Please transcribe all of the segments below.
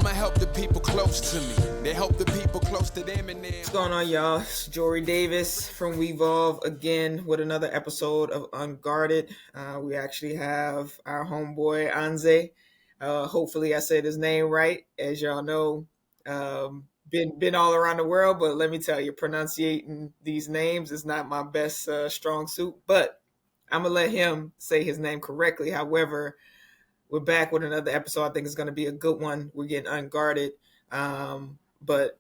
I'ma help the people close to me. They help the people close to them and them. What's going on, y'all? It's Jori Davis from Wevolve again with another episode of Unguarded. We actually have our homeboy Anže. Hopefully I said his name right. As y'all know, been all around the world, but let me tell you, pronunciating these names is not my best strong suit. But I'm gonna let him say his name correctly. However, we're back with another episode. I think it's gonna be a good one. We're getting unguarded, but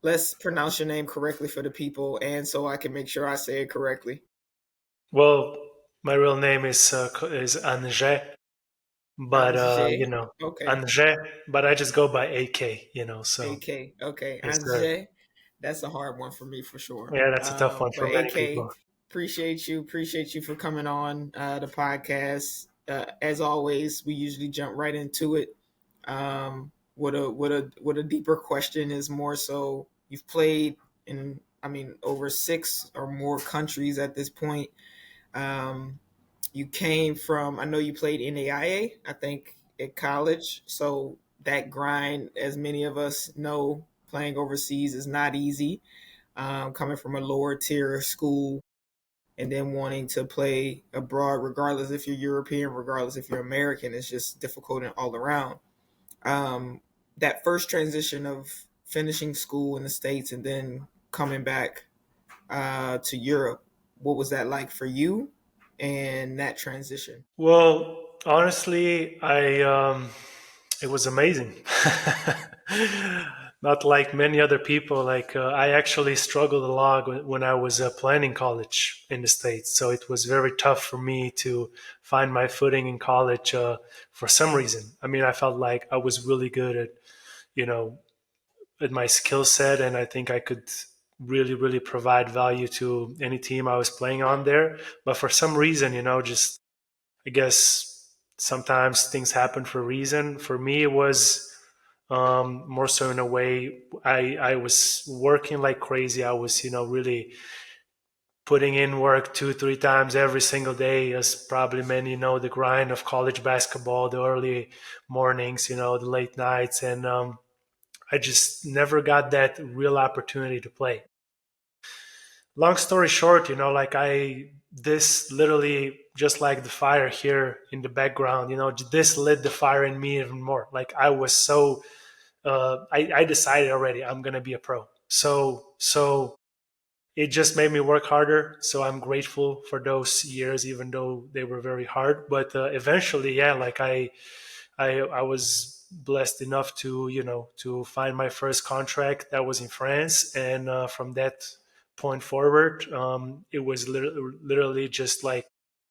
let's pronounce your name correctly for the people, and so I can make sure I say it correctly. Well, my real name is Anže, but Anže. Okay. Anže, but I just go by AK, so AK. Okay. yes, Anže. That's a hard one for me for sure. yeah, that's a tough one for But many AK, people. appreciate you for coming on the podcast. As always, we usually jump right into it. What a deeper question is more so you've played in over 6 or more countries at this point. You came from, I know you played NAIA, I think, at college. So that grind, as many of us know, playing overseas is not easy. Coming from a lower tier school and then wanting to play abroad, regardless if you're European, regardless if you're American, it's just difficult and all around. That first transition of finishing school in the States and then coming back to Europe, what was that like for you and that transition? Well, honestly, it was amazing. Not like many other people. Like I actually struggled a lot when I was planning college in the States. So it was very tough for me to find my footing in college for some reason. I mean, I felt like I was really good at my skill set, and I think I could really, really provide value to any team I was playing on there. But for some reason, just I guess sometimes things happen for a reason. For me, it was more so in a way I was working like crazy. I was, really putting in work 2-3 times every single day, as probably many know, the grind of college basketball, the early mornings, the late nights. And I just never got that real opportunity to play. Long story short, this literally, just like the fire here in the background, this lit the fire in me even more. Like I was so, I decided already I'm going to be a pro. So it just made me work harder. So I'm grateful for those years, even though they were very hard. But eventually, yeah, like I was blessed enough to find my first contract that was in France. And from that point forward, it was literally just like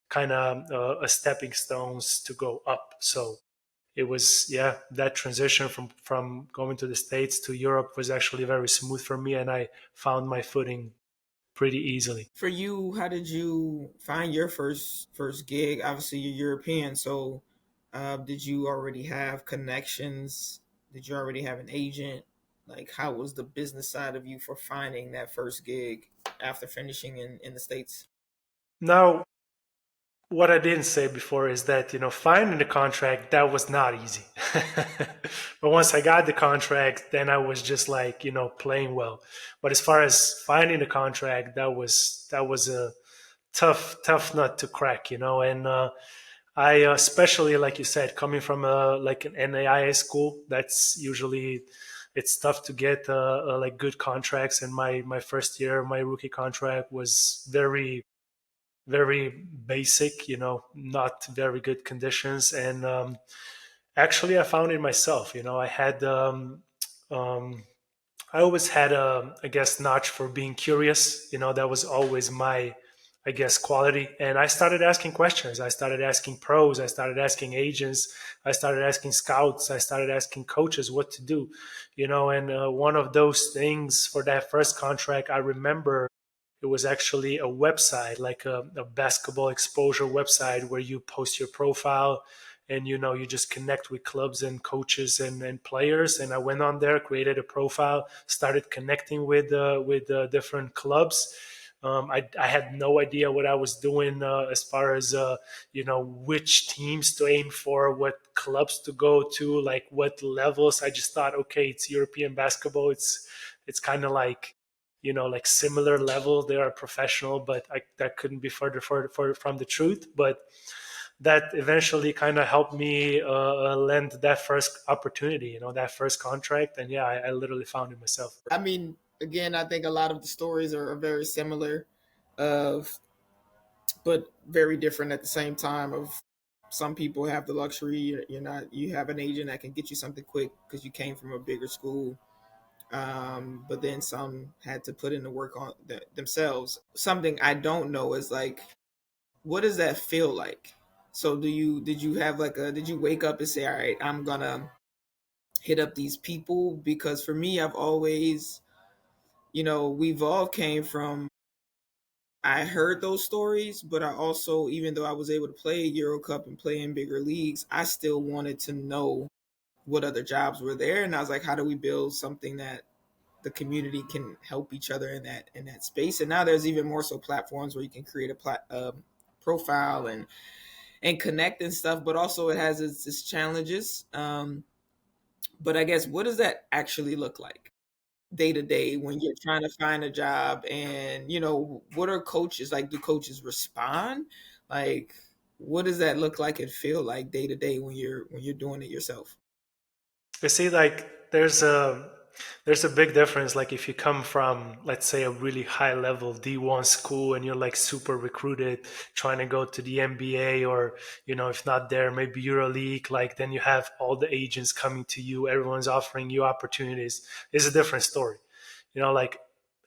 kind of a stepping stones to go up. So it was, yeah, that transition from going to the States to Europe was actually very smooth for me, and I found my footing pretty easily. For you, how did you find your first gig? Obviously, you're European, so did you already have connections? Did you already have an agent? Like, how was the business side of you for finding that first gig after finishing in the States? Now, what I didn't say before is that, finding the contract, that was not easy. But once I got the contract, then I was just like, playing well. But as far as finding the contract, that was a tough nut to crack, and I especially, like you said, coming from like an NAIA school, that's usually, it's tough to get like good contracts. And my first year, my rookie contract was very, very basic, not very good conditions. And actually, I found it myself. I had, I always had a, I guess, notch for being curious. That was always my, I guess, quality. And I started asking questions. I started asking pros. I started asking agents. I started asking scouts. I started asking coaches what to do. And one of those things for that first contract, I remember it was actually a website, like a basketball exposure website where you post your profile and you just connect with clubs and coaches and players. And I went on there, created a profile, started connecting with different clubs, I had no idea what I was doing as far as which teams to aim for, what clubs to go to, like what levels. I just thought, okay, it's European basketball. It's kind of like like similar level. They are professional, but that couldn't be further from the truth. But that eventually kind of helped me land that first opportunity, that first contract. And yeah, I literally found it myself. I mean, again, I think a lot of the stories are very similar, of but very different at the same time. Of some people have the luxury, you have an agent that can get you something quick because you came from a bigger school. But then some had to put in the work on themselves. Something I don't know is like, what does that feel like? So did you have like did you wake up and say, all right, I'm gonna hit up these people? Because for me, I've always, we've all came from, I heard those stories, but I also, even though I was able to play Euro Cup and play in bigger leagues, I still wanted to know what other jobs were there. And I was like, how do we build something that the community can help each other in that space? And now there's even more so platforms where you can create a profile and connect and stuff, but also it has its challenges. But I guess, what does that actually look like day to day when you're trying to find a job? And what are coaches like? Do coaches respond? Like, what does that look like and feel like day to day when you're doing it yourself? You see, like there's a big difference. Like if you come from, let's say, a really high level D1 school and you're like super recruited, trying to go to the NBA, or if not there, maybe EuroLeague. Like then you have all the agents coming to you, everyone's offering you opportunities. It's a different story. Like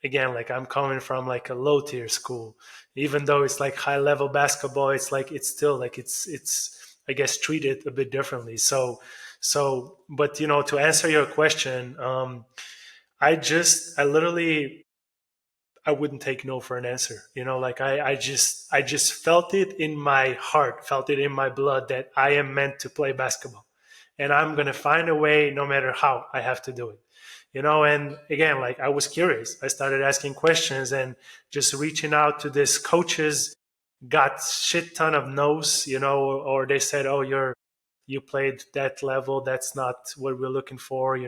again, like I'm coming from like a low tier school, even though it's like high level basketball. It's like it's still like it's I guess treated a bit differently. But to answer your question, I literally, I wouldn't take no for an answer. Like I just felt it in my heart, felt it in my blood that I am meant to play basketball, and I'm gonna find a way, no matter how I have to do it. And again, like I was curious. I started asking questions and just reaching out to these coaches. Got shit ton of no's, or they said, "Oh, you played that level. That's not what we're looking for."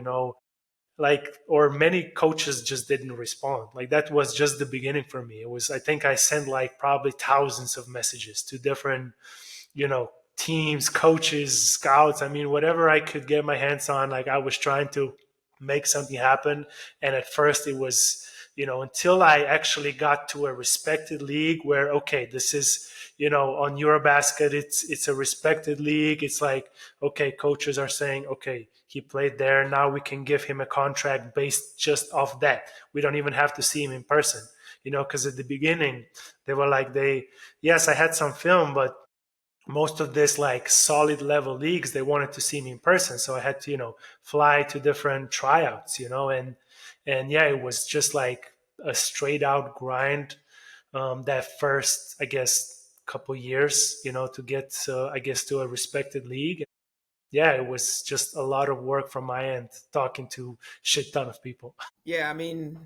Like, or many coaches just didn't respond. Like that was just the beginning for me. It was, I think I sent like probably thousands of messages to different, teams, coaches, scouts. I mean, whatever I could get my hands on, like I was trying to make something happen. And at first it was, until I actually got to a respected league where, okay, this is, on Eurobasket, it's a respected league. It's like, okay, coaches are saying, okay, he played there. Now we can give him a contract based just off that. We don't even have to see him in person, because at the beginning they were like, yes, I had some film, but most of this like solid level leagues, they wanted to see me in person. So I had to, fly to different tryouts, and yeah, it was just like a straight out grind. That first, I guess, couple years, to get, I guess, to a respected league. Yeah, it was just a lot of work from my end, talking to shit ton of people. Yeah, I mean,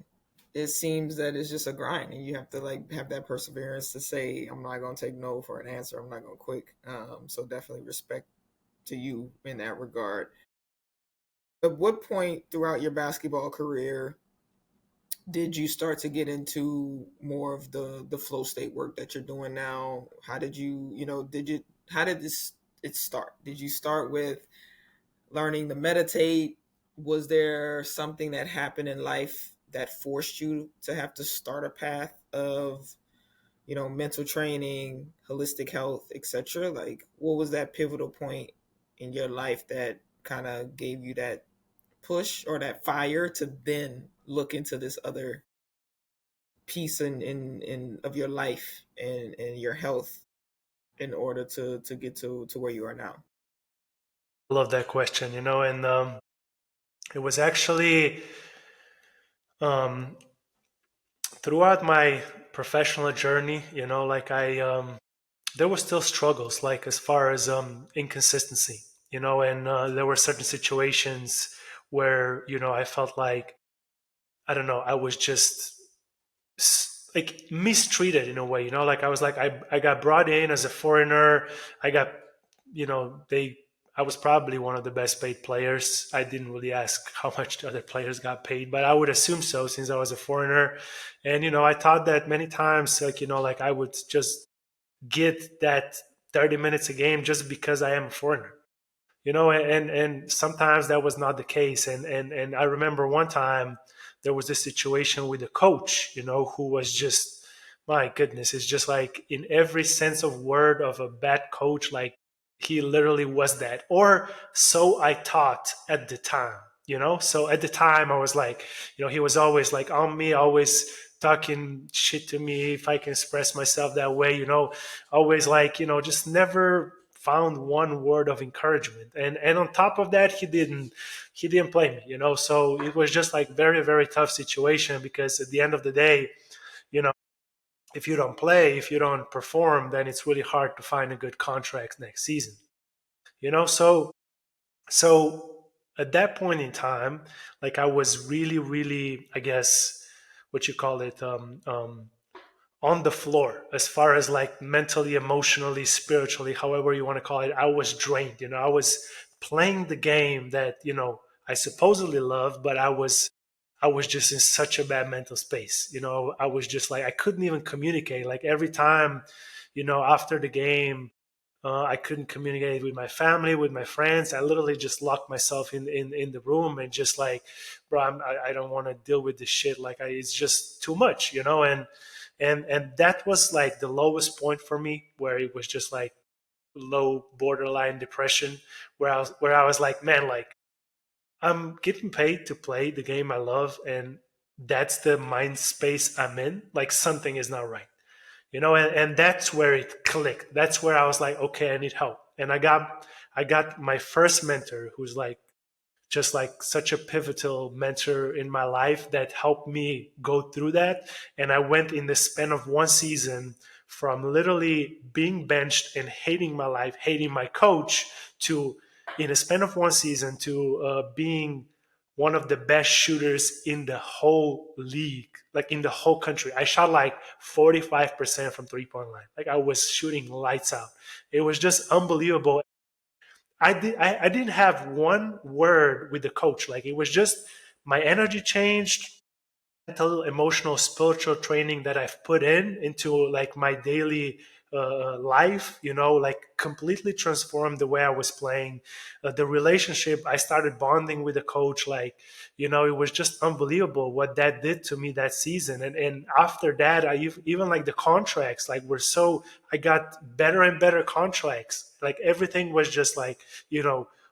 it seems that it's just a grind, and you have to like have that perseverance to say, I'm not gonna take no for an answer. I'm not gonna quit. So definitely respect to you in that regard. At what point throughout your basketball career did you start to get into more of the flow state work that you're doing now? How did you, how did this it start? Did you start with learning to meditate? Was there something that happened in life that forced you to have to start a path of, mental training, holistic health, etc.? Like, what was that pivotal point in your life that kind of gave you that push or that fire to then look into this other piece in of your life and your health in order to get to where you are now? I love that question, and it was actually, um, throughout my professional journey, like there were still struggles, like as far as inconsistency, and there were certain situations where I felt like, I don't know, I was just like mistreated in a way, like I was like, I got brought in as a foreigner. I got, they I was probably one of the best paid players. I didn't really ask how much the other players got paid, but I would assume so since I was a foreigner. And I thought that many times, like like I would just get that 30 minutes a game just because I am a foreigner. And sometimes that was not the case. And I remember one time there was this situation with a coach, who was just, my goodness, it's just like in every sense of word of a bad coach, like he literally was that. Or so I thought at the time. So at the time I was like, he was always like on me, always talking shit to me, if I can express myself that way, always like, just never found one word of encouragement. And on top of that, he didn't play me, so it was just like very, very tough situation, because at the end of the day, you know if you don't play, if you don't perform, then it's really hard to find a good contract next season. So at that point in time, like I was really, really, I guess, what you call it, on the floor, as far as like mentally, emotionally, spiritually, however you want to call it. I was drained. I was playing the game that I supposedly loved, but I was just in such a bad mental space. I was just like, I couldn't even communicate. Like every time, after the game, I couldn't communicate with my family, with my friends. I literally just locked myself in the room and just like, bro, I don't want to deal with this shit. Like it's just too much, and that was like the lowest point for me, where it was just like low borderline depression, where I was like, man, like I'm getting paid to play the game I love, and that's the mind space I'm in. Like something is not right, and that's where it clicked. That's where I was like, okay, I need help. And I got my first mentor, who's like just like such a pivotal mentor in my life, that helped me go through that. And I went in the span of one season from literally being benched and hating my life, hating my coach, to in a span of one season to being one of the best shooters in the whole league, like in the whole country. I shot like 45% from 3-point line. Like I was shooting lights out. It was just unbelievable. I didn't have one word with the coach. Like it was just my energy changed, mental, emotional, spiritual training that I've put into like my daily life, like completely transformed the way I was playing. The relationship, I started bonding with the coach, like, it was just unbelievable what that did to me that season. And after that, even like the contracts, like I got better and better contracts. Like everything was just like,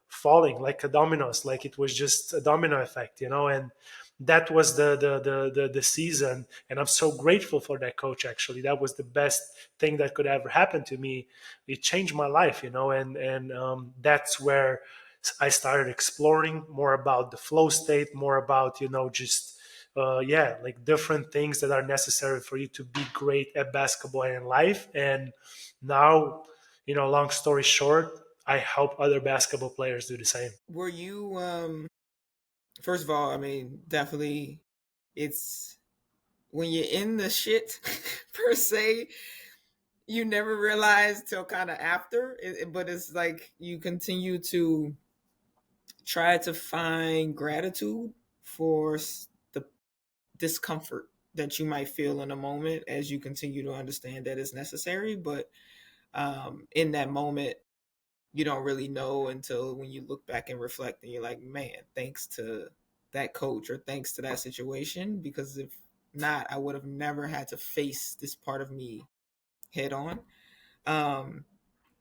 falling like a dominoes, like it was just a domino effect, and that was the season. And I'm so grateful for that coach. Actually, that was the best thing that could ever happen to me. It changed my life, and that's where I started exploring more about the flow state, more about just like different things that are necessary for you to be great at basketball and in life. And now, long story short, I help other basketball players do the same. Were you first of all, I mean, definitely it's when you're in the shit per se, you never realize till kind of after but it's like you continue to try to find gratitude for the discomfort that you might feel in a moment as you continue to understand that it's necessary. But in that moment, you don't really know until when you look back and reflect and you're like, man, thanks to that coach or thanks to that situation, because if not, I would have never had to face this part of me head on. um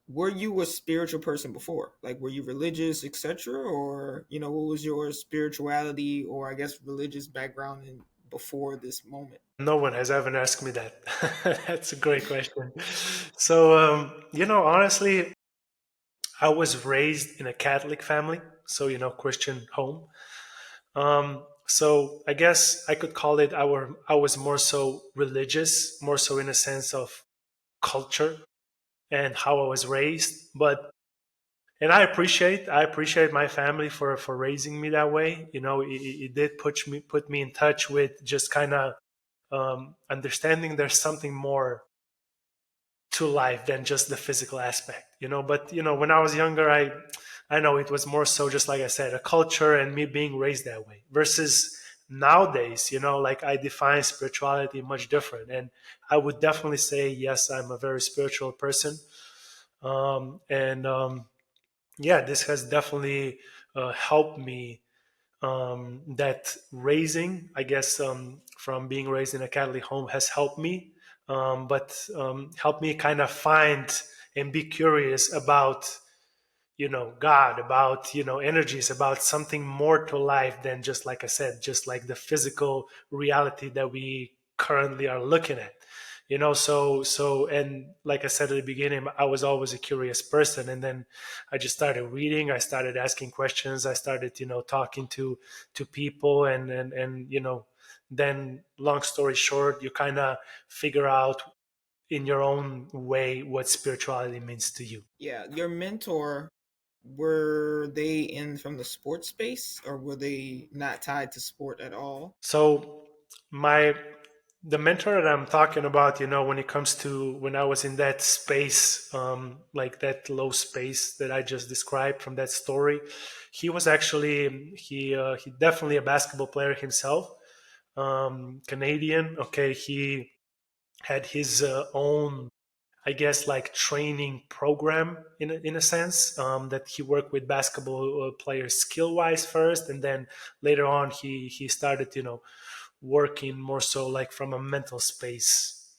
were you a spiritual person before? Like, were you religious, etc., or what was your spirituality or I guess religious background in before this moment? No one has ever asked me that. That's a great question. So, honestly, I was raised in a Catholic family, so Christian home. So I guess I could call it I was more so religious, more so in a sense of culture and how I was raised. But and I appreciate my family for raising me that way. It did put me in touch with just kind of understanding there's something more to life than just the physical aspect, but when I was younger, I know it was more so, just like I said, a culture and me being raised that way, versus nowadays, like I define spirituality much different. And I would definitely say, yes, I'm a very spiritual person. And yeah, this has definitely helped me. That raising, I guess, from being raised in a Catholic home has helped me, but helped me kind of find and be curious about, God, about, energies, about something more to life than just, like I said, just like the physical reality that we currently are looking at. And like I said at the beginning, I was always a curious person, and then I just started reading, I started asking questions, I started, talking to people, and then, long story short, you kind of figure out in your own way what spirituality means to you. Yeah, your mentor, were they in from the sports space, or were they not tied to sport at all? So my the mentor that I'm talking about, when it comes to when I was in that space, like that low space that I just described from that story, he was actually he definitely a basketball player himself, Canadian. Okay, he had his own, I guess, like training program in a sense, that he worked with basketball players skill wise first, and then later on he started, working more so like from a mental space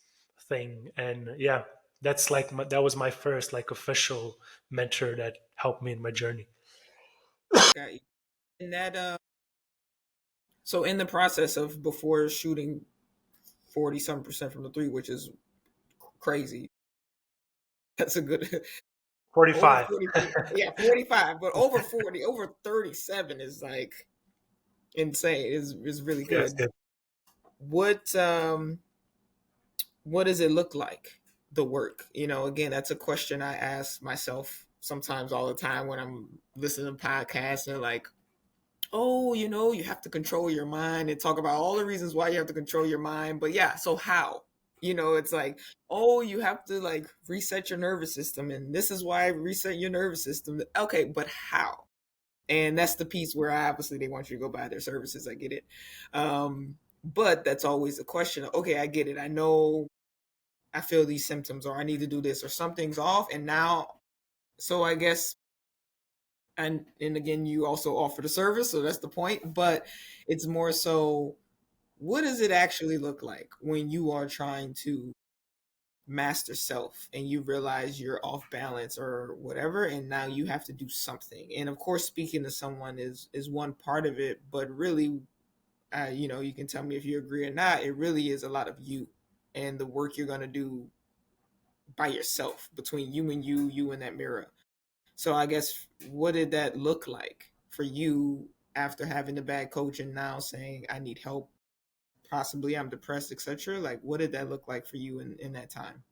thing. And yeah, that's like that was my first like official mentor that helped me in my journey. Got you. And that so in the process of before shooting 40 some percent from the three, which is crazy. That's a good over 45. 40. Yeah, 45, but over 40, over 37 is like insane. Is really Yes, good. yes. What what does it look like, the work? Again, that's a question I ask myself sometimes all the time when I'm listening to podcasts, and like, oh, you have to control your mind and talk about all the reasons why you have to control your mind. But yeah, so how? It's like, oh, you have to like reset your nervous system, and this is why reset your nervous system. Okay, but how? And that's the piece where obviously they want you to go buy their services. I get it. But that's always the question. Okay, I get it. I know I feel these symptoms, or I need to do this, or something's off. And now, so I guess, and again, you also offer the service, so that's the point. But it's more so, what does it actually look like when you are trying to master self and you realize you're off balance or whatever, and now you have to do something? And of course, speaking to someone is one part of it, but really, you can tell me if you agree or not. It really is a lot of you and the work you're going to do by yourself, between you and you in that mirror. So I guess, what did that look like for you after having the bad coach and now saying I need help, possibly I'm depressed, etc.? Like, what did that look like for you in that time?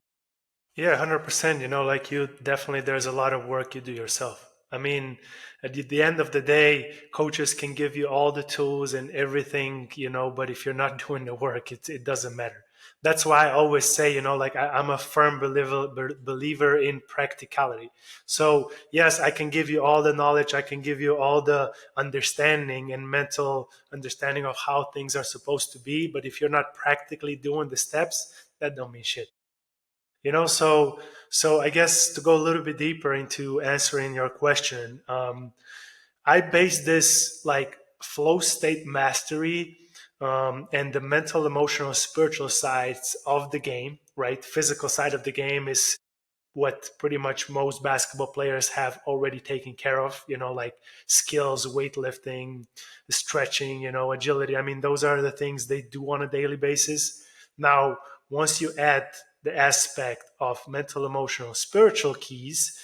Yeah, 100%. Like you definitely, there's a lot of work you do yourself. I mean, at the end of the day, coaches can give you all the tools and everything, but if you're not doing the work, it doesn't matter. That's why I always say, like I'm a firm believer in practicality. So, yes, I can give you all the knowledge, I can give you all the understanding and mental understanding of how things are supposed to be, but if you're not practically doing the steps, that don't mean shit. So I guess to go a little bit deeper into answering your question, I base this like flow state mastery, and the mental, emotional, spiritual sides of the game. Right, physical side of the game is what pretty much most basketball players have already taken care of, like skills, weightlifting, stretching, agility. I mean, those are the things they do on a daily basis. Now, once you add the aspect of mental, emotional, spiritual keys,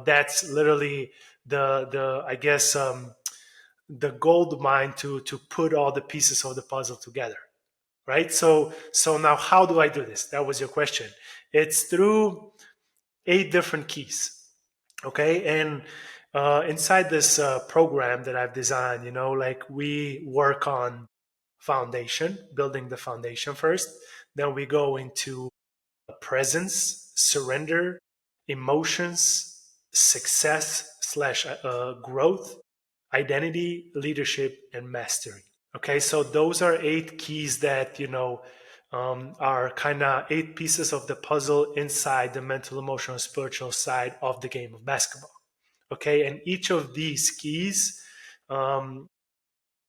that's literally the I guess, the gold mine to put all the pieces of the puzzle together. Right. So now, how do I do this? That was your question. It's through 8 different keys. Okay. And inside this program that I've designed, like we work on foundation, building the foundation first. Then we go into presence, surrender, emotions, success slash growth, identity, leadership, and mastery. Okay, so those are 8 keys that, are kind of 8 pieces of the puzzle inside the mental, emotional, spiritual side of the game of basketball. Okay, and each of these keys,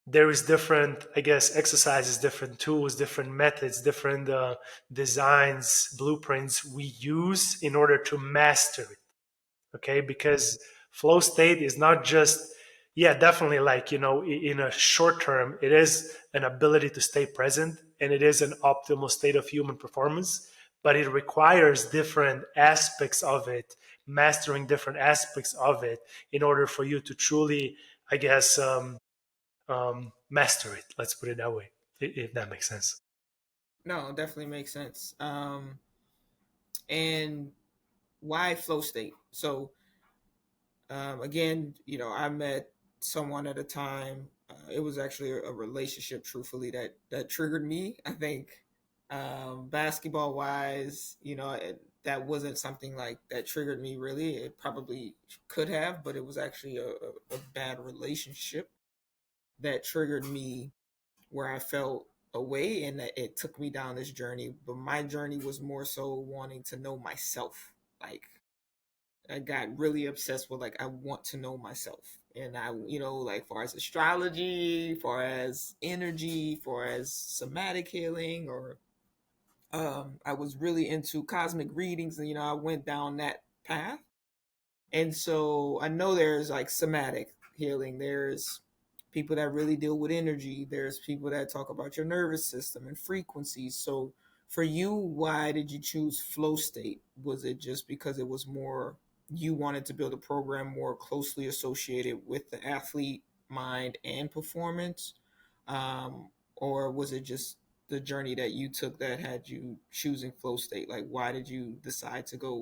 there is different, I guess, exercises, different tools, different methods, different designs, blueprints we use in order to master it. Okay, because flow state is not just, yeah, definitely, like, in a short term, it is an ability to stay present and it is an optimal state of human performance, but it requires different aspects of it, mastering different aspects of it in order for you to truly, I guess, master it. Let's put it that way, if that makes sense. No, it definitely makes sense. And why flow state? So, again, I met someone at a time. It was actually a relationship, truthfully, that triggered me. I think, basketball wise, that wasn't something like that triggered me really. It probably could have, but it was actually a bad relationship that triggered me, where I felt away, and that it took me down this journey. But my journey was more so wanting to know myself. Like, I got really obsessed with, like, I want to know myself. And I, like, far as astrology, far as energy, far as somatic healing, or I was really into cosmic readings, and I went down that path. And so I know there's like somatic healing. There's people that really deal with energy. There's people that talk about your nervous system and frequencies. So for you, why did you choose flow state? Was it just because it was more, you wanted to build a program more closely associated with the athlete mind and performance? Or was it just the journey that you took that had you choosing flow state? Like, why did you decide to go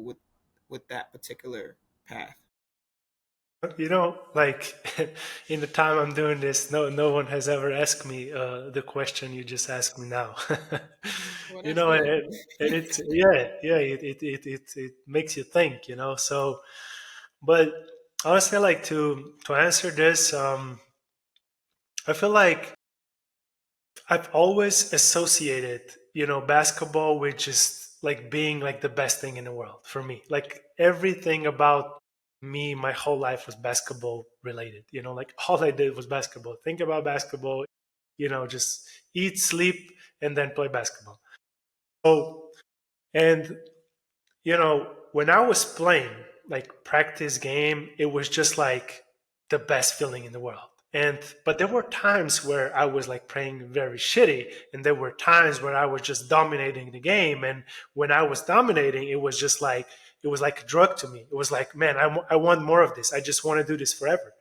with that particular path? Like, in the time I'm doing this, no one has ever asked me the question you just asked me now. Well, you that's know, and, good. it, and it's, yeah, it makes you think, So, but honestly, like, to answer this, I feel like I've always associated, basketball with just like being like the best thing in the world for me. Like, everything about me, my whole life was basketball related. Like, all I did was basketball. Think about basketball, just eat, sleep, and then play basketball. So, and when I was playing, like, practice game, it was just like the best feeling in the world. And but there were times where I was like playing very shitty, and there were times where I was just dominating the game. And when I was dominating, it was like a drug to me. It was like, man, I want more of this. I just want to do this forever.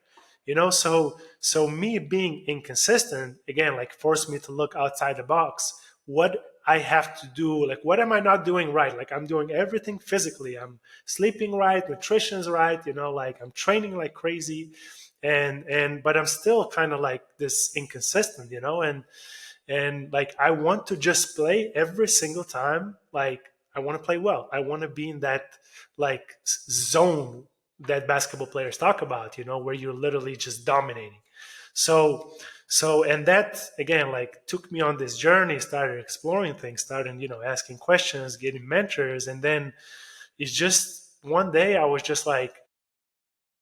So me being inconsistent again, like, forced me to look outside the box. What I have to do, like, what am I not doing right? Like, I'm doing everything physically. I'm sleeping right, nutrition's right, like, I'm training like crazy, and but I'm still kind of like this inconsistent, and like, I want to just play every single time. Like, I want to play well. I want to be in that, like, zone that basketball players talk about, where you're literally just dominating. So and that again, like, took me on this journey, started exploring things, started, asking questions, getting mentors. And then it's just one day I was just like,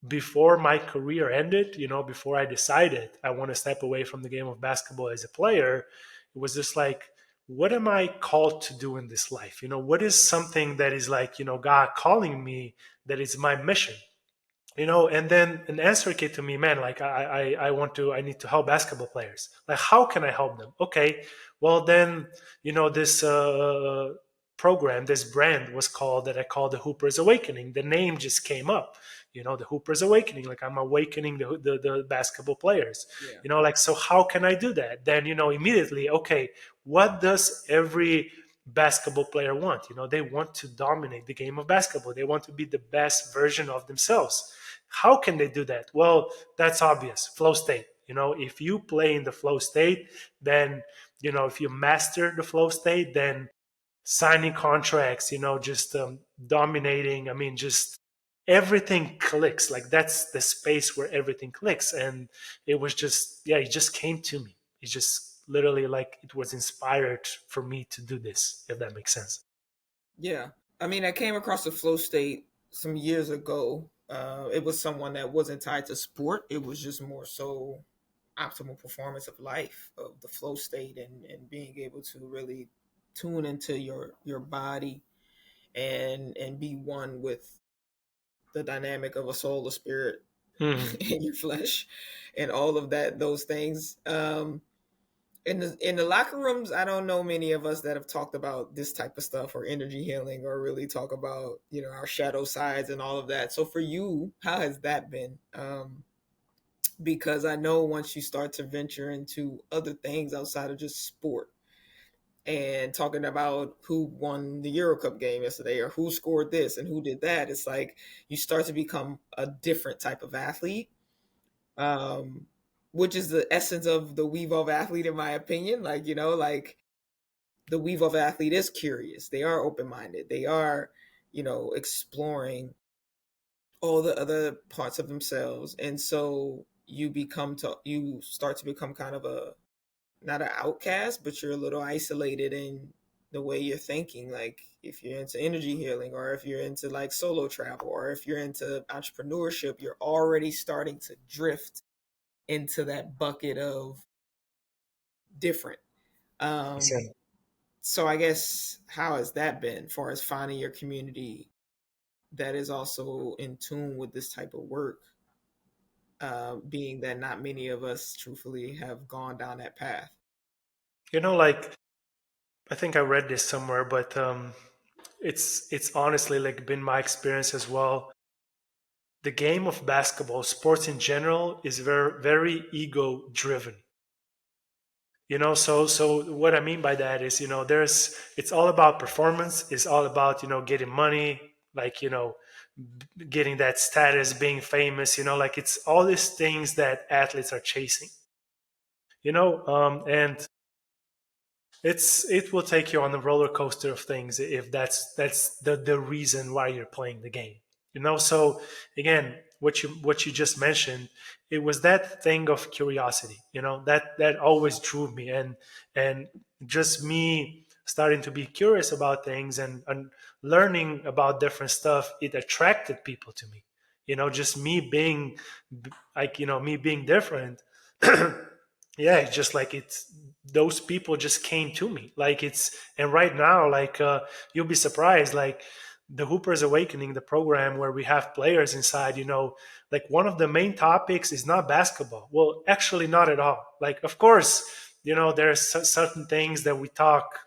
before my career ended, before I decided I want to step away from the game of basketball as a player, it was just like, what am I called to do in this life? What is something that is like, God calling me, that is my mission? And then an answer came to me, man, like, I need to help basketball players. Like, how can I help them? Okay, well then, this program, this brand was called, that I called the Hooper's Awakening. The name just came up, the Hooper's Awakening. Like, I'm awakening the basketball players. Yeah. Like, so how can I do that? Then, immediately, okay, what does every basketball player want? They want to dominate the game of basketball. They want to be the best version of themselves. How can they do that? Well, that's obvious. Flow state. If you play in the flow state, then, if you master the flow state, then signing contracts, just dominating. I mean, just everything clicks. Like that's the space where everything clicks. And it was just, yeah, it just came to me. It just literally like it was inspired for me to do this, if that makes sense. Yeah. I mean, I came across the flow state some years ago. It was someone that wasn't tied to sport. It was just more so optimal performance of life, of the flow state, and being able to really tune into your body and be one with the dynamic of a soul, a spirit, Mhm. in your flesh, and all of that, those things. In the locker rooms, I don't know many of us that have talked about this type of stuff or energy healing or really talk about our shadow sides and all of that. So for you, how has that been? Because I know once you start to venture into other things outside of just sport and talking about who won the Euro Cup game yesterday or who scored this and who did that, it's like you start to become a different type of athlete, um, which is the essence of the Weave of athlete, in my opinion. Like the Weave of athlete is curious. They are open minded. They are, exploring all the other parts of themselves, and so you start to become kind of a not an outcast, but you're a little isolated in the way you're thinking. Like if you're into energy healing, or if you're into like solo travel, or if you're into entrepreneurship, you're already starting to drift into that bucket of different. Um, So, so I guess how has that been, as far as finding your community that is also in tune with this type of work? Being that not many of us, truthfully, have gone down that path. like I think I read this somewhere, but it's honestly like been my experience as well. The game of basketball, sports in general, is very very ego driven. So what I mean by that is, there's it's all about performance. It's all about getting money, like getting that status, being famous. Like it's all these things that athletes are chasing. And it will take you on the roller coaster of things if that's the reason why you're playing the game. So again, what you just mentioned, it was that thing of curiosity, that always drew me, and just me starting to be curious about things and learning about different stuff, it attracted people to me. Just me being like, me being different. Yeah, it's just like it's those people just came to me, like it's and right now, like you'll be surprised, like the Hoopers Awakening, the program where we have players inside, like one of the main topics is not basketball. Well, actually not at all. Like of course, there's certain things that we talk,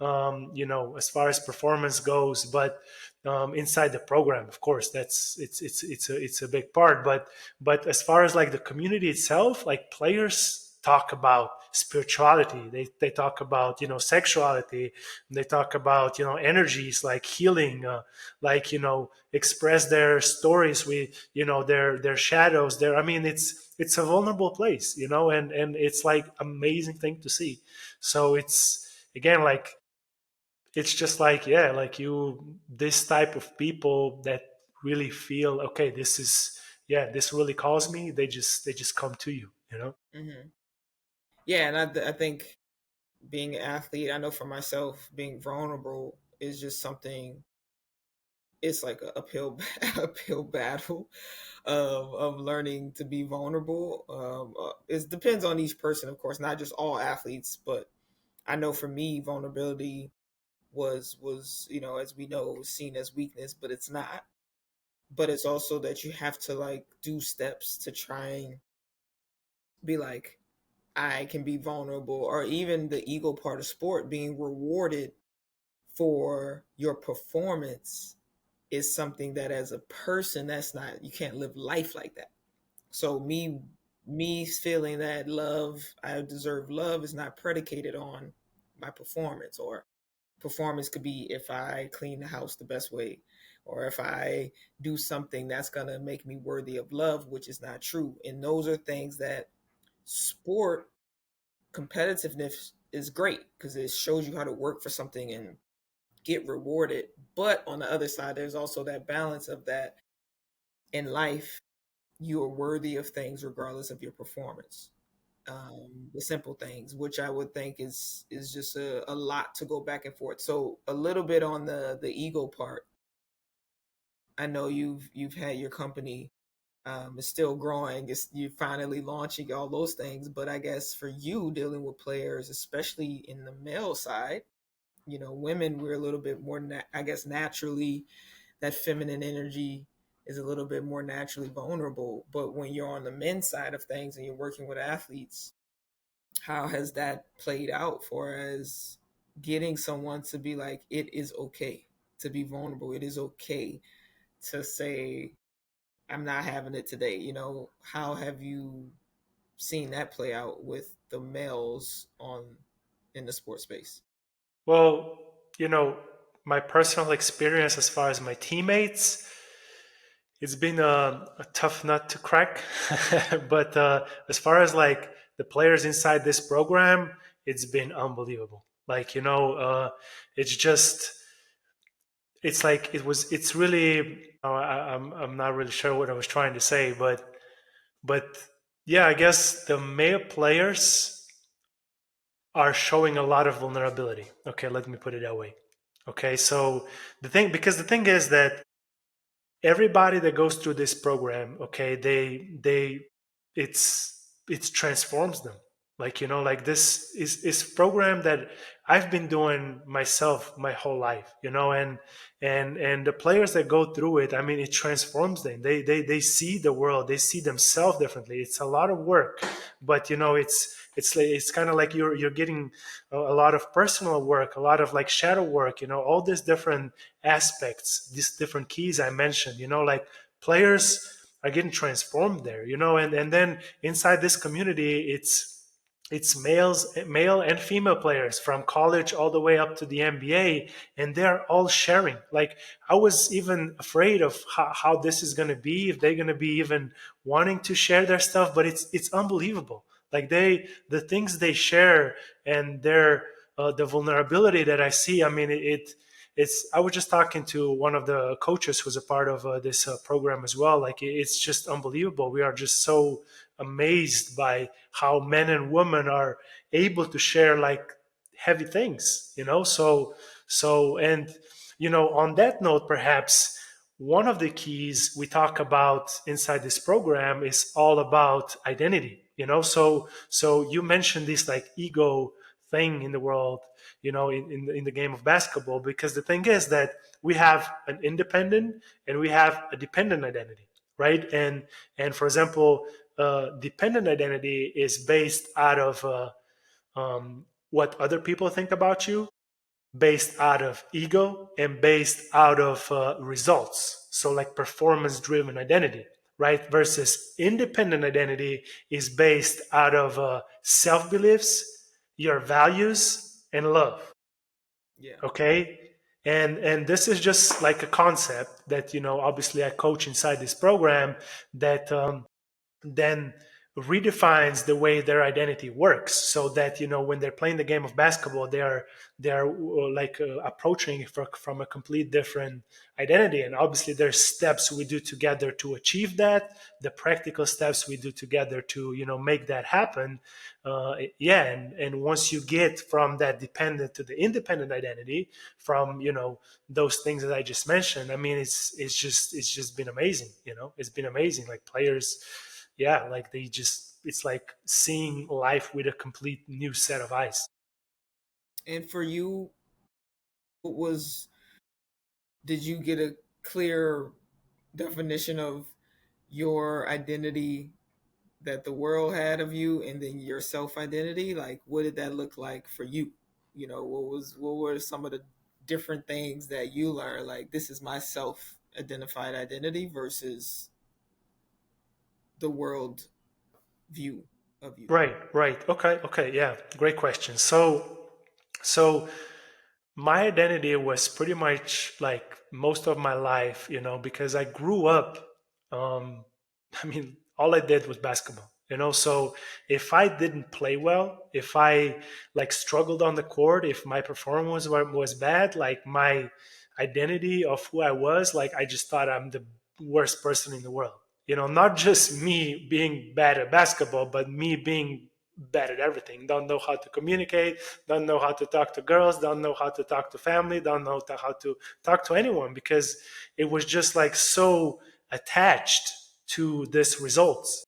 as far as performance goes, but inside the program, of course, it's a big part. But as far as like the community itself, like players talk about spirituality, they talk about sexuality, they talk about energies like healing, like express their stories with their shadows. Their I mean, it's a vulnerable place, and it's like amazing thing to see. So it's again like it's just like, yeah, like this type of people that really feel, okay, this is, yeah, this really calls me. They just come to you. Hmm. Yeah, and I think being an athlete, I know for myself, being vulnerable is just something. It's like a uphill uphill battle of learning to be vulnerable. It depends on each person, of course, not just all athletes, but I know for me, vulnerability was as we know, seen as weakness, but it's not. But it's also that you have to like do steps to try and be like, I can be vulnerable, or even the ego part of sport, being rewarded for your performance is something that as a person, that's not, you can't live life like that. So me feeling that I deserve love is not predicated on my performance, or performance could be if I clean the house the best way, or if I do something that's going to make me worthy of love, which is not true. And those are things that sport competitiveness is great because it shows you how to work for something and get rewarded. But on the other side, there's also that balance of that in life, you are worthy of things regardless of your performance. The simple things, which I would think is just a lot to go back and forth. So a little bit on the ego part. I know you've had your company, it's still growing. It's you finally launching all those things, but I guess for you dealing with players, especially in the male side, women we're a little bit more, I guess naturally, that feminine energy is a little bit more naturally vulnerable. But when you're on the men's side of things and you're working with athletes, how has that played out for as getting someone to be like, it is okay to be vulnerable. It is okay to say, I'm not having it today. How have you seen that play out with the males on in the sports space? Well, my personal experience as far as my teammates, it's been a tough nut to crack. But as far as like the players inside this program, it's been unbelievable. Like, it's just, it's like, it's really, I'm not really sure what I was trying to say, but yeah, I guess the male players are showing a lot of vulnerability. Okay, let me put it that way. Okay, so because the thing is that everybody that goes through this program, okay, it transforms them. Like, like this is program that I've been doing myself my whole life, and the players that go through it, I mean, it transforms them. They see the world, they see themselves differently. It's a lot of work, but it's kind of like you're getting a lot of personal work, a lot of like shadow work, all these different aspects, these different keys I mentioned, like players are getting transformed there, and then inside this community, it's male and female players from college all the way up to the NBA, and they're all sharing. Like, I was even afraid of how this is going to be, if they're going to be even wanting to share their stuff, but it's unbelievable. Like, the things they share, and the vulnerability that I see. I mean, it's I was just talking to one of the coaches who's a part of this program as well. Like, it's just unbelievable. We are just so amazed by how men and women are able to share like heavy things, and on that note, perhaps one of the keys we talk about inside this program is all about identity, so you mentioned this like ego thing in the world, in the game of basketball, because the thing is that we have an independent and we have a dependent identity, right? And for example, dependent identity is based out of what other people think about you, based out of ego, and based out of results. So, like performance driven identity, right? Versus independent identity is based out of self beliefs, your values, and love. Yeah. Okay. And this is just like a concept that, obviously I coach inside this program, that then redefines the way their identity works, so that when they're playing the game of basketball, they are like approaching it from a complete different identity. And obviously there's steps we do together to achieve that, the practical steps we do together to make that happen. Yeah, and once you get from that dependent to the independent identity, from those things that I just mentioned, I mean, it's just been amazing. It's been amazing. Like, players, yeah, like it's like seeing life with a complete new set of eyes. And for you, what was did you get a clear definition of your identity that the world had of you, and then your self identity? Like, what did that look like for you? What were some of the different things that you learned? Like, this is my self identified identity versus the world view of you. Right. Okay, yeah, great question. So my identity was pretty much like most of my life, because I grew up, I mean, all I did was basketball. So if I didn't play well, if I like struggled on the court, if my performance was bad, like my identity of who I was, like I just thought I'm the worst person in the world. Not just me being bad at basketball, but me being bad at everything. Don't know how to communicate, don't know how to talk to girls, don't know how to talk to family, don't know how to talk to anyone, because it was just like so attached to this results.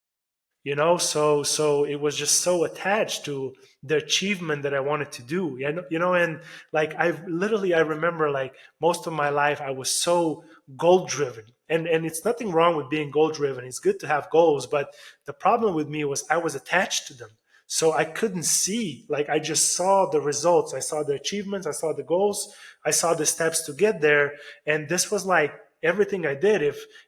So it was just so attached to the achievement that I wanted to do. And like I remember, like, most of my life I was so goal driven, and it's nothing wrong with being goal driven. It's good to have goals, but the problem with me was I was attached to them. So I couldn't see, like, I just saw the results, I saw the achievements, I saw the goals, I saw the steps to get there. And this was like everything I did.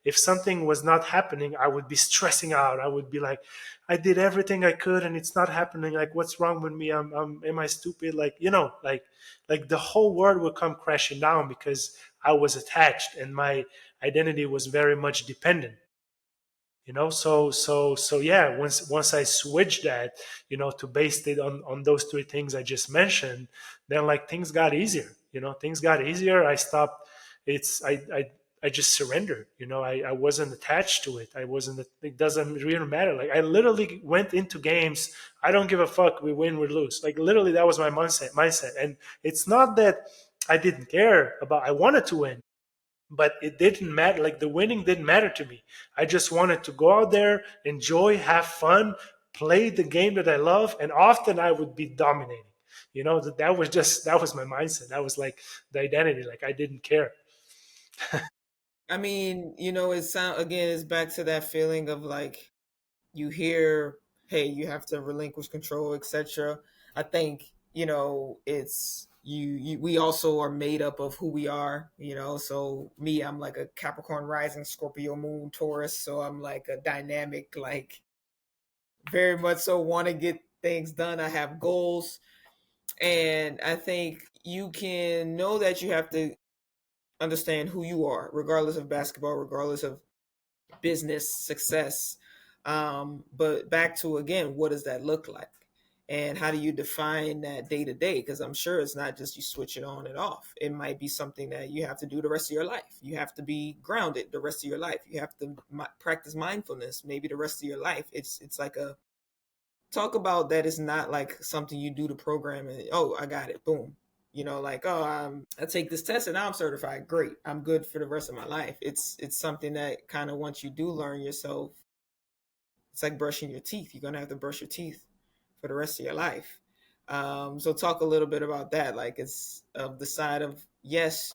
If something was not happening, I would be stressing out. I would be like, I did everything I could and it's not happening. Like, what's wrong with me? Am I stupid? Like the whole world would come crashing down because I was attached and my identity was very much dependent. So yeah, once I switched that, to base it on those three things I just mentioned, then like things got easier. Things got easier. I stopped. I just surrendered. I wasn't attached to it. I wasn't. It doesn't really matter. Like, I literally went into games. I don't give a fuck. We win, we lose. Like, literally, that was my mindset. And it's not that I didn't care about. I wanted to win, but it didn't matter. Like, the winning didn't matter to me. I just wanted to go out there, enjoy, have fun, play the game that I love, and often I would be dominating. That was my mindset. That was like the identity. Like, I didn't care. I mean, it's back to that feeling of like, you hear, hey, you have to relinquish control, etc. I think, it's we also are made up of who we are. So me, I'm like a Capricorn rising, Scorpio moon, Taurus, so I'm like a dynamic, like, very much so want to get things done. I have goals, and I think you can know that you have to understand who you are, regardless of basketball, regardless of business success. But back to, again, what does that look like? And how do you define that day to day? Because I'm sure it's not just you switch it on and off. It might be something that you have to do the rest of your life. You have to be grounded the rest of your life. You have to practice mindfulness maybe the rest of your life. It's like a talk about that. It's not like something you do to program and, oh, I got it, boom. Like, oh, I take this test and now I'm certified. Great, I'm good for the rest of my life. It's something that kind of, once you do learn yourself, it's like brushing your teeth. You're gonna have to brush your teeth for the rest of your life. So talk a little bit about that. Like, it's of the side of, yes,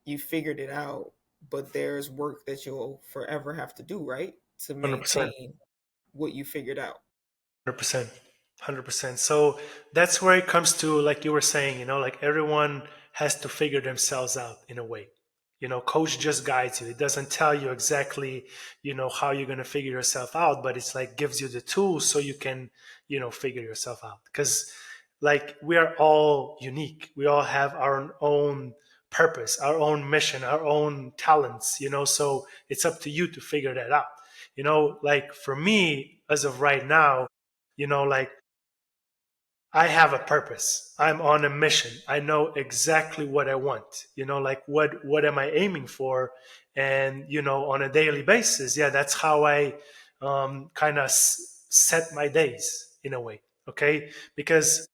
you figured it out, but there's work that you'll forever have to do, right, to 100%. maintain what you figured out. 100%. 100%. So that's where it comes to, like you were saying, like everyone has to figure themselves out in a way. Coach just guides you. It doesn't tell you exactly, how you're going to figure yourself out, but it's like gives you the tools so you can, figure yourself out. Because, like, we are all unique. We all have our own purpose, our own mission, our own talents, so it's up to you to figure that out. Like, for me, as of right now, like, I have a purpose. I'm on a mission. I know exactly what I want. Like, what am I aiming for? And on a daily basis, yeah, that's how I kind of set my days in a way. Okay, because,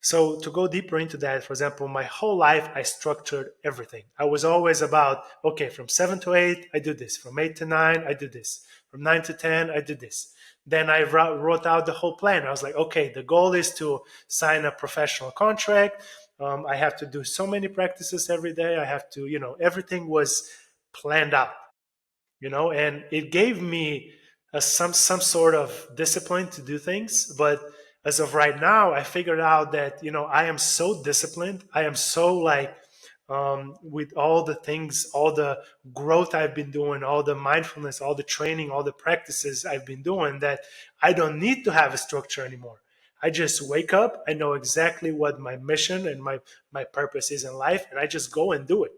so to go deeper into that, for example, my whole life I structured everything. I was always about, okay, from 7 to 8 I do this, from 8 to 9 I do this, from 9 to 10 I do this. Then I wrote out the whole plan. I was like, okay, the goal is to sign a professional contract. I have to do so many practices every day. I have to, everything was planned out, and it gave me some sort of discipline to do things. But as of right now, I figured out that, I am so disciplined. I am so, like, with all the things, all the growth I've been doing, all the mindfulness, all the training, all the practices I've been doing, that I don't need to have a structure anymore. I just wake up, I know exactly what my mission and my purpose is in life, and I just go and do it.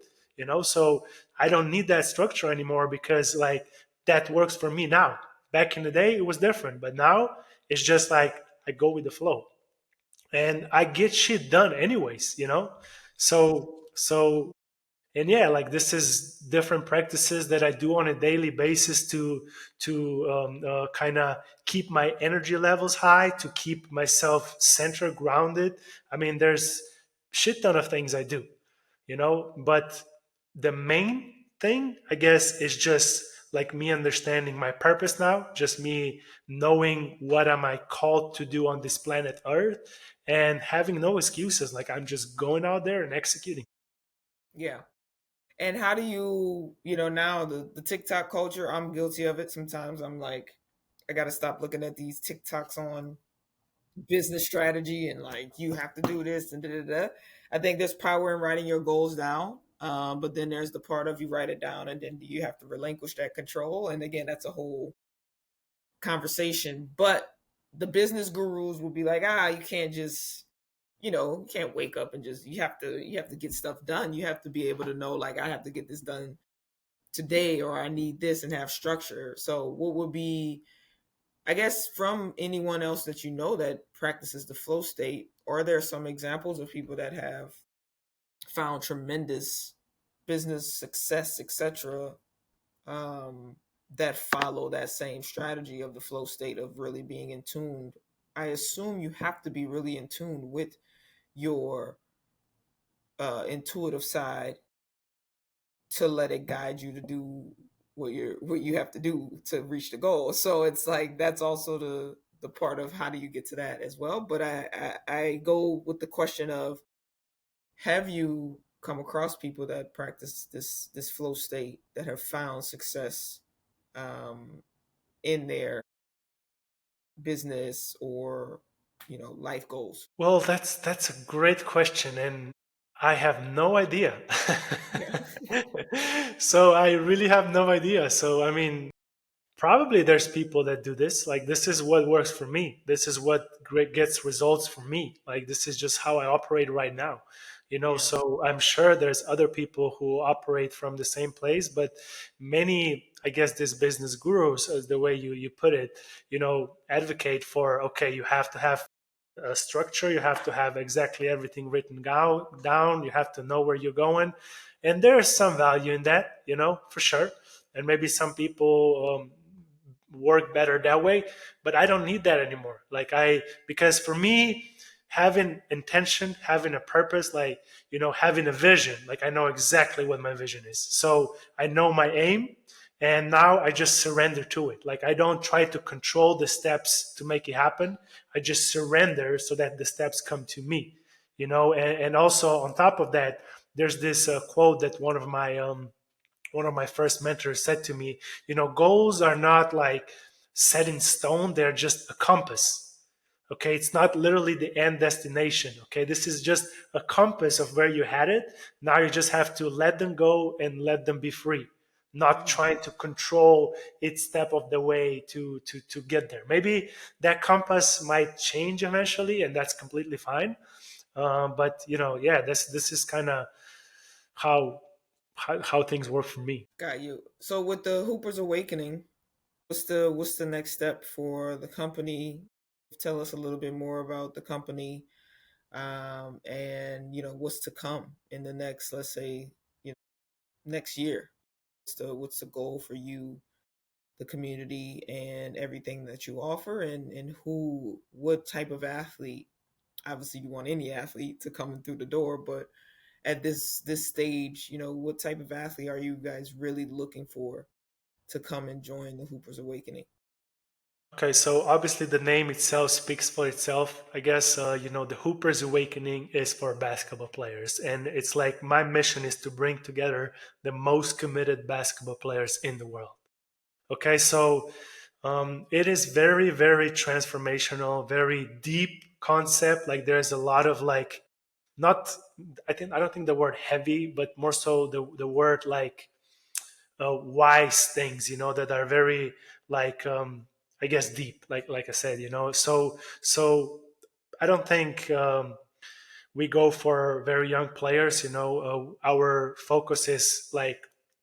So I don't need that structure anymore, because, like, that works for me now. Back in the day, it was different, but now it's just like I go with the flow, and I get shit done anyways, you know. So and yeah, like this is different practices that I do on a daily basis to kind of keep my energy levels high, to keep myself centered, grounded. I mean, there's shit ton of things I do, you know, but the main thing, I guess, is just like me understanding my purpose now, just me knowing what am I called to do on this planet Earth, and having no excuses. Like I'm just going out there and executing. Yeah. And how do you, now the TikTok culture, I'm guilty of it sometimes. I'm like, I got to stop looking at these TikToks on business strategy and like, you have to do this and da da da. I think there's power in writing your goals down. But then there's the part of you write it down and then you have to relinquish that control. And again, that's a whole conversation. But the business gurus will be like, you can't just, you can't wake up and just, you have to get stuff done. You have to be able to know, like, I have to get this done today, or I need this, and have structure. So what would be, I guess, from anyone else that you know that practices the flow state, are there some examples of people that have found tremendous business success, etc., um, that follow that same strategy of the flow state of really being in tune? I assume you have to be really in tune with your intuitive side to let it guide you to do what you have to do to reach the goal. So it's like that's also the part of how do you get to that as well. But I go with the question of, have you come across people that practice this flow state that have found success um, in their business or life goals? Well, that's a great question, and I have no idea. Yeah. So I really have no idea. So I mean, probably there's people that do this. Like this is what works for me. This is what gets results for me. Like this is just how I operate right now. You know, Yeah. so I'm sure there's other people who operate from the same place, but many, I guess, these business gurus, as the way you put it, you know, advocate for, okay, you have to have a structure, you have to have exactly everything written down, you have to know where you're going, and there's some value in that, you know, for sure. And maybe some people work better that way, but I don't need that anymore. Like because for me, having intention, having a purpose, like, you know, having a vision, like I know exactly what my vision is, so I know my aim, and now I just surrender to it. Like I don't try to control the steps to make it happen. I just surrender so that the steps come to me, you know. And also on top of that, there's this quote that one of my first mentors said to me, you know, goals are not like set in stone, they're just a compass. Okay, it's not literally the end destination. Okay, this is just a compass of where you had it. Now you just have to let them go and let them be free, not Mm. trying to control each step of the way to get there. Maybe that compass might change eventually, and that's completely fine. But you know, yeah, this is kind of how, how things work for me. Got you. So with the Hooper's Awakening, what's the next step for the company? Tell us a little bit more about the company, and what's to come in the next, let's say, next year. What's the goal for you, the community, and everything that you offer, and what type of athlete? Obviously, you want any athlete to come in through the door, but at this stage, what type of athlete are you guys really looking for to come and join the Hoopers Awakening? Okay, so obviously the name itself speaks for itself. I guess, you know, the Hoopers Awakening is for basketball players. And it's like my mission is to bring together the most committed basketball players in the world. Okay, so it is very, very transformational, very deep concept. Like there's a lot of like, not, I don't think the word heavy, but more so the word like wise things, you know, that are very like I guess deep, like I said, you know. So I don't think we go for very young players, you know. Our focus is like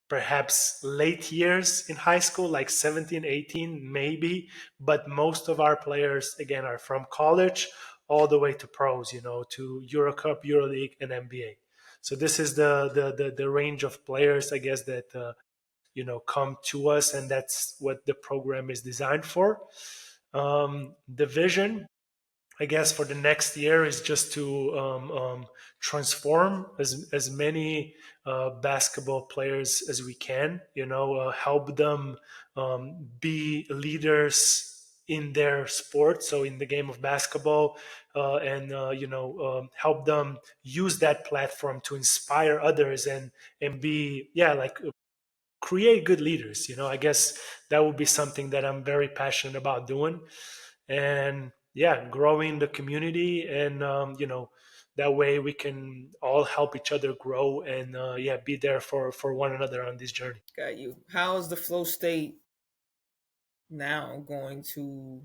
perhaps late years in high school, like 17, 18, maybe. But most of our players, again, are from college all the way to pros, to Eurocup, Euroleague, and NBA. So this is the range of players, I guess, that come to us, and that's what the program is designed for. The vision, I guess, for the next year is just to transform as many basketball players as we can. Help them be leaders in their sport, so in the game of basketball, and help them use that platform to inspire others and be, like, create good leaders. I guess that would be something that I'm very passionate about doing, and growing the community, and that way we can all help each other grow, and be there for one another on this journey. Got you. How is the flow state now going to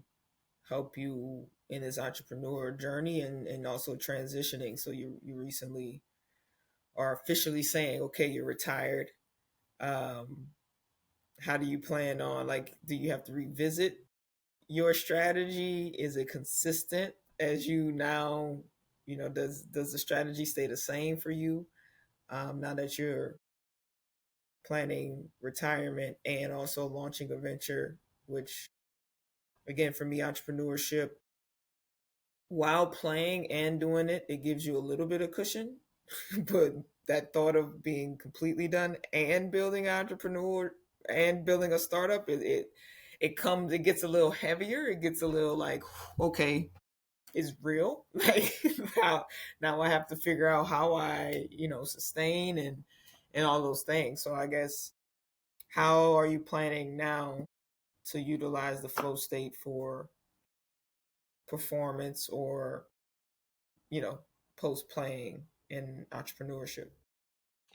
help you in this entrepreneur journey and also transitioning? So you recently are officially saying, okay, you're retired. Um, how do you plan on, like, do you have to revisit your strategy? Is it consistent as you now, does the strategy stay the same for you now that you're planning retirement and also launching a venture, which, again, for me, entrepreneurship, while playing and doing it, it gives you a little bit of cushion. But that thought of being completely done and building an entrepreneur and building a startup, it gets a little heavier. It gets a little like, okay, it's real. Like, now I have to figure out how I, sustain and all those things. So I guess, how are you planning now to utilize the flow state for performance or, post playing in entrepreneurship?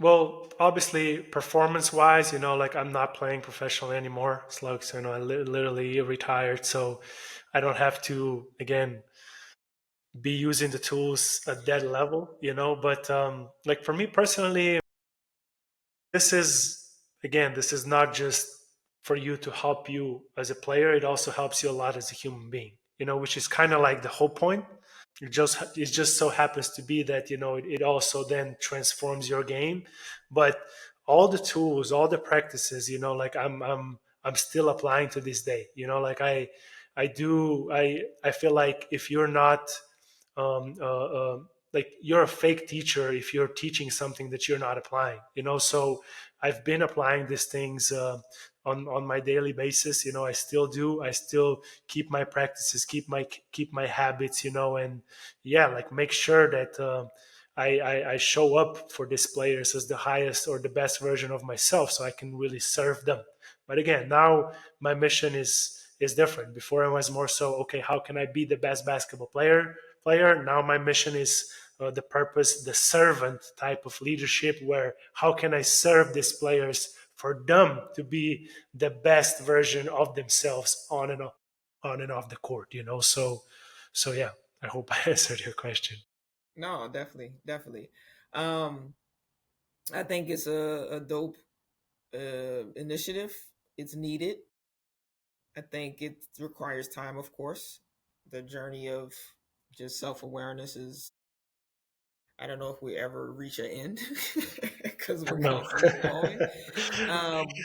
Well, obviously, performance wise, like, I'm not playing professionally anymore. It's like, so, I literally retired, so I don't have to, again, be using the tools at that level, but like, for me personally, this is, again, this is not just for you to help you as a player. It also helps you a lot as a human being, which is kind of like the whole point. It just so happens to be that, it also then transforms your game. But all the tools, all the practices, like, I'm still applying to this day. Like, I feel like if you're not like, you're a fake teacher if you're teaching something that you're not applying. So I've been applying these things on my daily basis. I still do. I still keep my practices, keep my habits, and like, make sure that I show up for these players as the highest or the best version of myself, so I can really serve them. But again, now my mission is different. Before, I was more so, okay, how can I be the best basketball player? Now my mission is the purpose, the servant type of leadership, where how can I serve these players for them to be the best version of themselves on and off the court. So yeah, I hope I answered your question. No, definitely, definitely. Um, I think it's a dope initiative. It's needed. I think it requires time, of course. The journey of just self awareness is, I don't know if we ever reach an end because we're No. constantly evolving.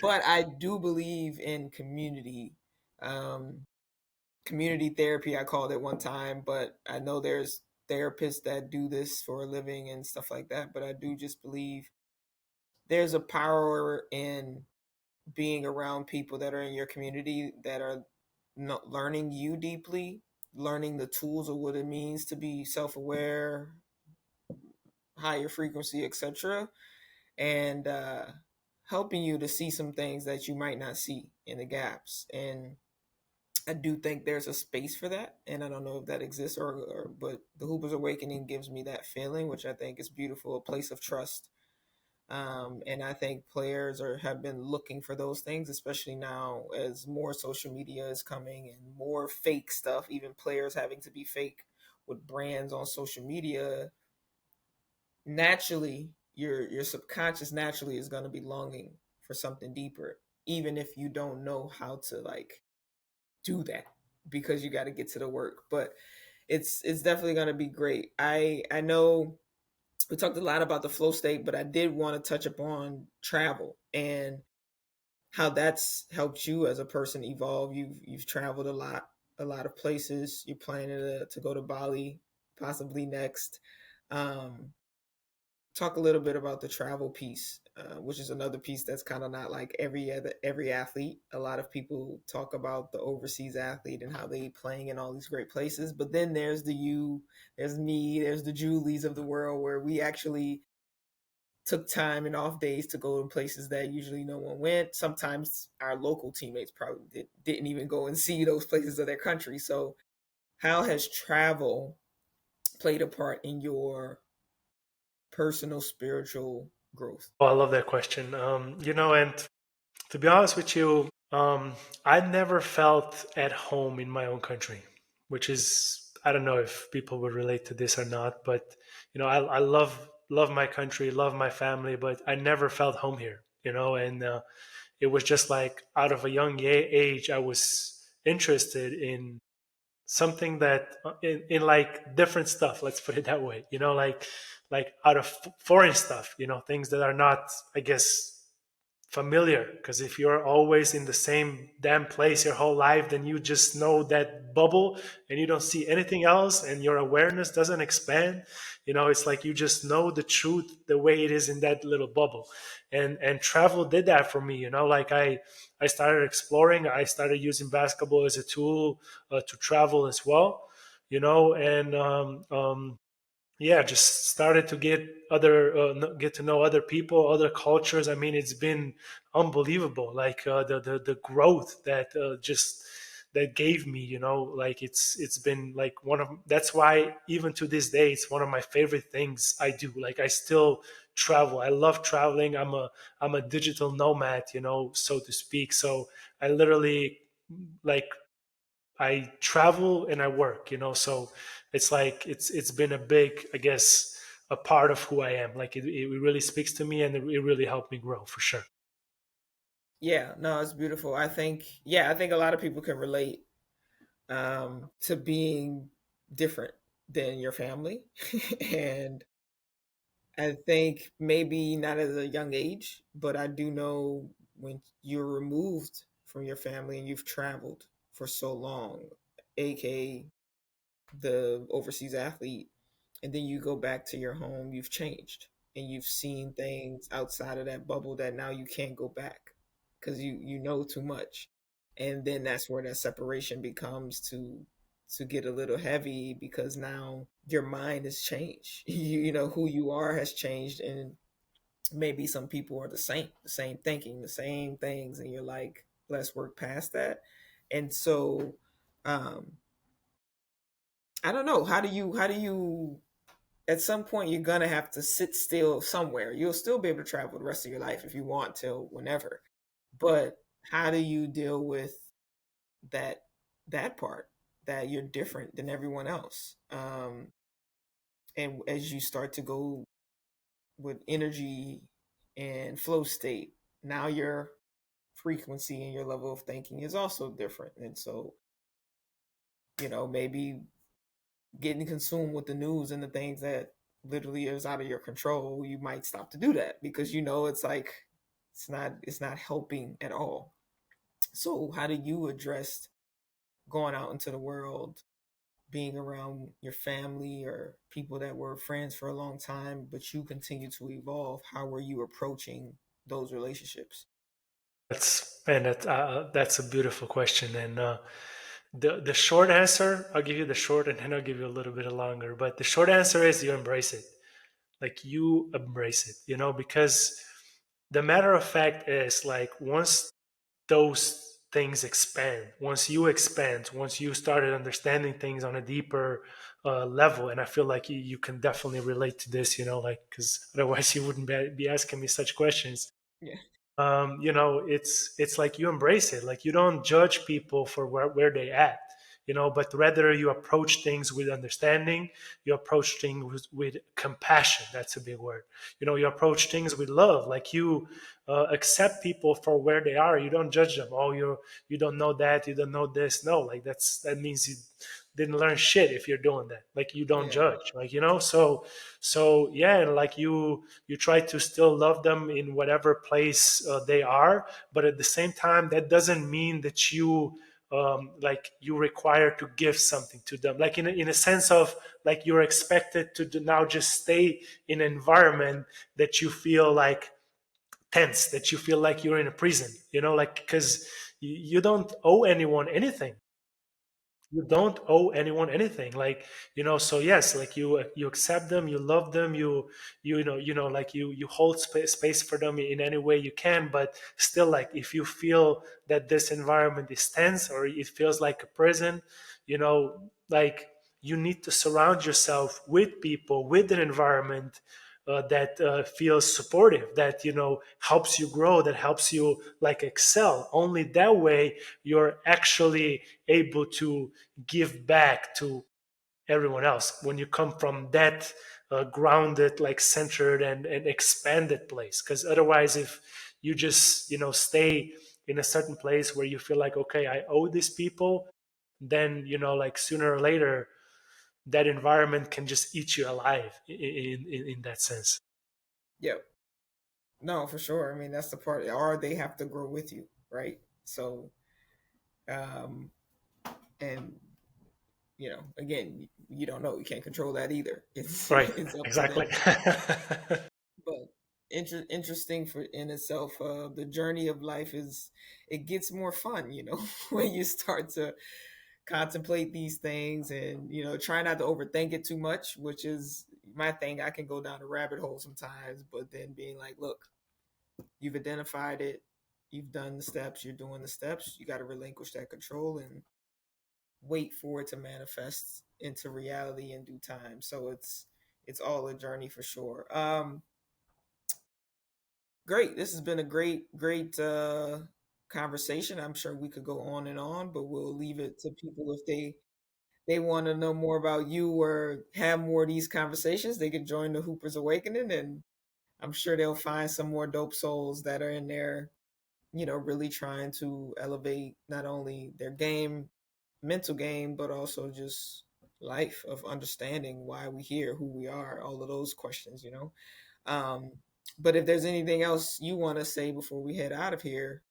But I do believe in community. Um, Community therapy, I called it one time, but I know there's therapists that do this for a living and stuff like that. But I do just believe there's a power in being around people that are in your community that are not learning you deeply, learning the tools of what it means to be self-aware, higher frequency, etc., and helping you to see some things that you might not see in the gaps. And I do think there's a space for that, and I don't know if that exists but the Hooper's Awakening gives me that feeling, which I think is beautiful, a place of trust. And I think players have been looking for those things, especially now as more social media is coming and more fake stuff, even players having to be fake with brands on social media. Naturally, your subconscious naturally is going to be longing for something deeper, even if you don't know how to like do that because you got to get to the work. But it's definitely going to be great. I know we talked a lot about the flow state, but I did want to touch upon travel and how that's helped you as a person evolve. You've traveled a lot of places. You're planning to go to Bali, possibly next. Um, Talk a little bit about the travel piece, which is another piece that's kind of not like every athlete. A lot of people talk about the overseas athlete and how they playing in all these great places, but then there's the you, there's me, there's the Julies of the world where we actually took time and off days to go to places that usually no one went. Sometimes our local teammates probably didn't even go and see those places of their country. So, how has travel played a part in your personal spiritual growth? Oh, I love that question. And to be honest with you, I never felt at home in my own country, which is, I don't know if people would relate to this or not, but I love my country, love my family, but I never felt home here. And it was just like out of a young age, I was interested in something that in like different stuff. Let's put it that way. Like out of foreign stuff. Things that are not, I guess, familiar, because if you're always in the same damn place your whole life, then you just know that bubble and you don't see anything else, and your awareness doesn't expand. It's like you just know the truth the way it is in that little bubble. And travel did that for me. Like I started exploring. I started using basketball as a tool to travel as well. And yeah, just started to get to know other people, other cultures. I mean, it's been unbelievable, like the growth that just that gave me. Like it's been like one of, that's why even to this day it's one of my favorite things I do. Like I still travel. I love traveling. I'm a digital nomad, so to speak. So I literally, like, I travel and I work, so it's like it's been a big, I guess, a part of who I am. Like it really speaks to me, and it really helped me grow for sure. Yeah, no, it's beautiful. Yeah, I think a lot of people can relate to being different than your family. And I think maybe not at a young age, but I do know when you're removed from your family and you've traveled for so long, aka the overseas athlete, and then you go back to your home, you've changed and you've seen things outside of that bubble that now you can't go back because you know too much. And then that's where that separation becomes to get a little heavy because now your mind has changed. You know who you are has changed, and maybe some people are the same thinking, the same things, and you're like, let's work past that. And so um I don't know, how do you at some point you're gonna have to sit still somewhere. You'll still be able to travel the rest of your life if you want to, whenever. But how do you deal with that that part that you're different than everyone else? And as you start to go with energy and flow state, now your frequency and your level of thinking is also different. And so, maybe getting consumed with the news and the things that literally is out of your control, you might stop to do that because it's like it's not helping at all. So how do you address going out into the world, being around your family or people that were friends for a long time, but you continue to evolve? How were you approaching those relationships? That's a beautiful question. And the short answer, I'll give you the short, and then I'll give you a little bit longer. But the short answer is you embrace it. Like you embrace it, because the matter of fact is, like, once those things expand, once you expand, once you started understanding things on a deeper level, and I feel like you can definitely relate to this, like, because otherwise you wouldn't be asking me such questions. Yeah. It's like you embrace it. Like you don't judge people for where they at. but rather you approach things with understanding, you approach things with compassion. That's a big word. You approach things with love, like you accept people for where they are. You don't judge them. Oh, you don't know that, you don't know this. No, like that means you didn't learn shit if you're doing that. Like you don't Yeah. judge, like so yeah, and like you try to still love them in whatever place they are, but at the same time that doesn't mean that you like you require to give something to them, like in a sense of like you're expected to now just stay in an environment that you feel like tense, that you feel like you're in a prison, like because you don't owe anyone anything. You don't owe anyone anything, like so yes, like you accept them, you love them, like you hold space for them in any way you can, but still, like if you feel that this environment is tense or it feels like a prison, like you need to surround yourself with people, with an environment that feels supportive, that helps you grow, that helps you like excel. Only that way you're actually able to give back to everyone else, when you come from that grounded, like centered and expanded place. Because otherwise, if you just stay in a certain place where you feel like, okay, I owe these people, then like sooner or later that environment can just eat you alive in that sense. Yep. No, for sure. I mean, that's the part. Or they have to grow with you, right? So, um, and again, you don't know. You can't control that either. It's Right, it's up to exactly. them. But interesting for in itself. The journey of life it gets more fun, when you start to contemplate these things, and try not to overthink it too much, which is my thing. I can go down a rabbit hole sometimes, but then being like, look, you've identified it, you've done the steps, you're doing the steps, you got to relinquish that control and wait for it to manifest into reality in due time. So it's all a journey for sure. Great. This has been a great conversation. I'm sure we could go on and on, but we'll leave it to people if they want to know more about you or have more of these conversations. They can join the Hoopers Awakening, and I'm sure they'll find some more dope souls that are in there, really trying to elevate not only their game, mental game, but also just life, of understanding why we here, who we are, all of those questions. Um, but if there's anything else you want to say before we head out of here,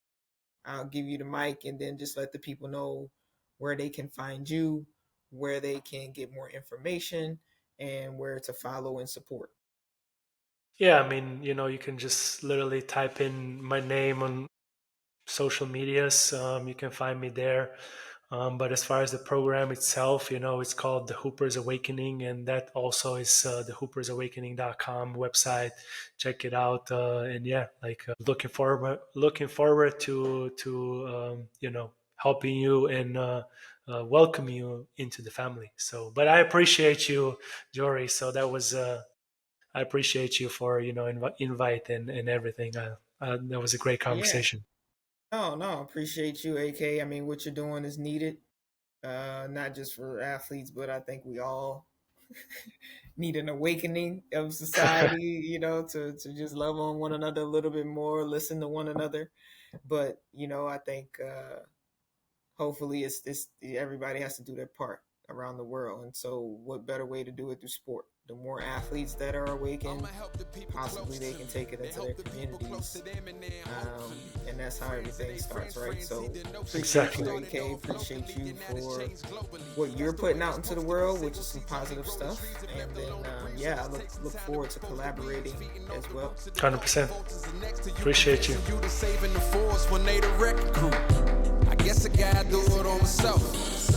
I'll give you the mic, and then just let the people know where they can find you, where they can get more information, and where to follow and support. Yeah, I mean, you can just literally type in my name on social medias. You can find me there. But as far as the program itself, it's called the Hoopers Awakening, and that also is the hoopersawakening.com website. Check it out, and yeah, like looking forward to helping you and welcome you into the family. So, but I appreciate you, Jori. So that was. I appreciate you for invite and everything. That was a great Yeah. conversation. No, appreciate you, AK. I mean, what you're doing is needed, not just for athletes, but I think we all need an awakening of society, to just love on one another a little bit more, listen to one another. But, I think hopefully it's everybody has to do their part around the world. And so what better way to do it through sport? The more athletes that are awakened, possibly they can take it into their communities, and that's how everything starts, right? So appreciate Exactly. you, AK. Appreciate you for what you're putting out into the world, which is some positive stuff. And then I look forward to collaborating as well. 100%. Appreciate you. I guess I gotta do it on myself.